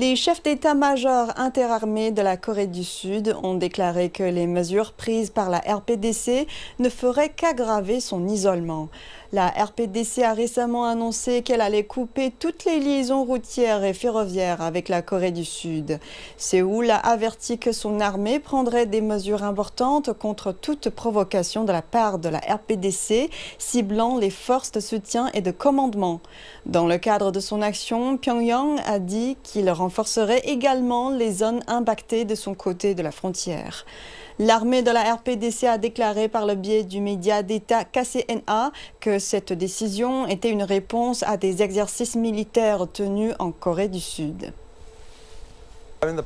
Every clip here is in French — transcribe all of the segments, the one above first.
Les chefs d'état-major interarmés de la Corée du Sud ont déclaré que les mesures prises par la RPDC ne feraient qu'aggraver son isolement. La RPDC a récemment annoncé qu'elle allait couper toutes les liaisons routières et ferroviaires avec la Corée du Sud. Séoul a averti que son armée prendrait des mesures importantes contre toute provocation de la part de la RPDC, ciblant les forces de soutien et de commandement. Dans le cadre de son action, Pyongyang a dit qu'il renforcerait également les zones impactées de son côté de la frontière. L'armée de la RPDC a déclaré par le biais du média d'État KCNA que cette décision était une réponse à des exercices militaires tenus en Corée du Sud. Le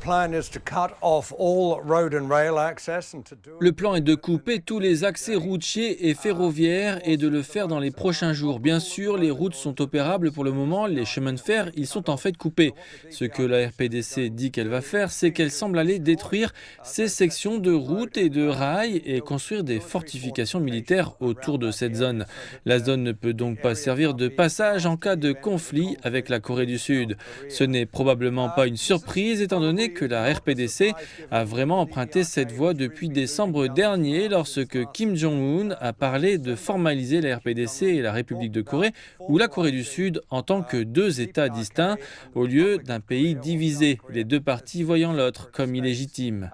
plan est de couper tous les accès routiers et ferroviaires et de le faire dans les prochains jours. Bien sûr, les routes sont opérables pour le moment, les chemins de fer, ils sont en fait coupés. Ce que la RPDC dit qu'elle va faire, c'est qu'elle semble aller détruire ces sections de routes et de rails et construire des fortifications militaires autour de cette zone. La zone ne peut donc pas servir de passage en cas de conflit avec la Corée du Sud. Ce n'est probablement pas une surprise étant donné que la RPDC a vraiment emprunté cette voie depuis décembre dernier lorsque Kim Jong-un a parlé de formaliser la RPDC et la République de Corée ou la Corée du Sud en tant que deux États distincts au lieu d'un pays divisé, les deux parties voyant l'autre comme illégitime.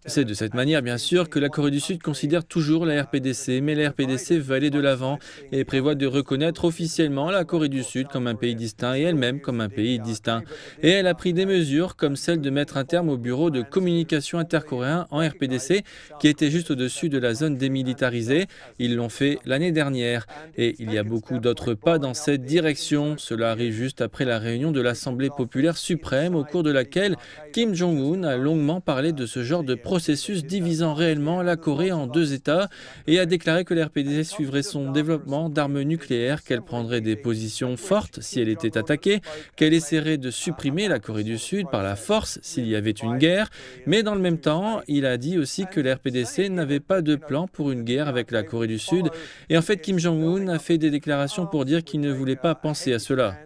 C'est de cette manière, bien sûr, que la Corée du Sud considère toujours la RPDC, mais la RPDC veut aller de l'avant et prévoit de reconnaître officiellement la Corée du Sud comme un pays distinct et elle-même comme un pays distinct. Et elle a pris des mesures comme celle de mettre un terme au bureau de communication intercoréen en RPDC qui était juste au-dessus de la zone démilitarisée. Ils l'ont fait l'année dernière et il y a beaucoup d'autres pas dans cette direction. Cela arrive juste après la réunion de l'Assemblée populaire suprême au cours de laquelle Kim Jong-un a longuement parlé de ce genre de processus divisant réellement la Corée en deux États et a déclaré que la RPDC suivrait son développement d'armes nucléaires, qu'elle prendrait des positions fortes si elle était attaquée, qu'elle essaierait de supprimer la Corée du Sud par la force s'il y avait une guerre, mais dans le même temps, il a dit aussi que la RPDC n'avait pas de plan pour une guerre avec la Corée du Sud et en fait Kim Jong-un a fait des déclarations pour dire qu'il ne voulait pas penser à cela.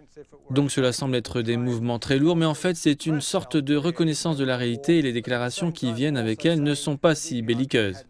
Donc cela semble être des mouvements très lourds, mais en fait c'est une sorte de reconnaissance de la réalité et les déclarations qui viennent avec elle ne sont pas si belliqueuses.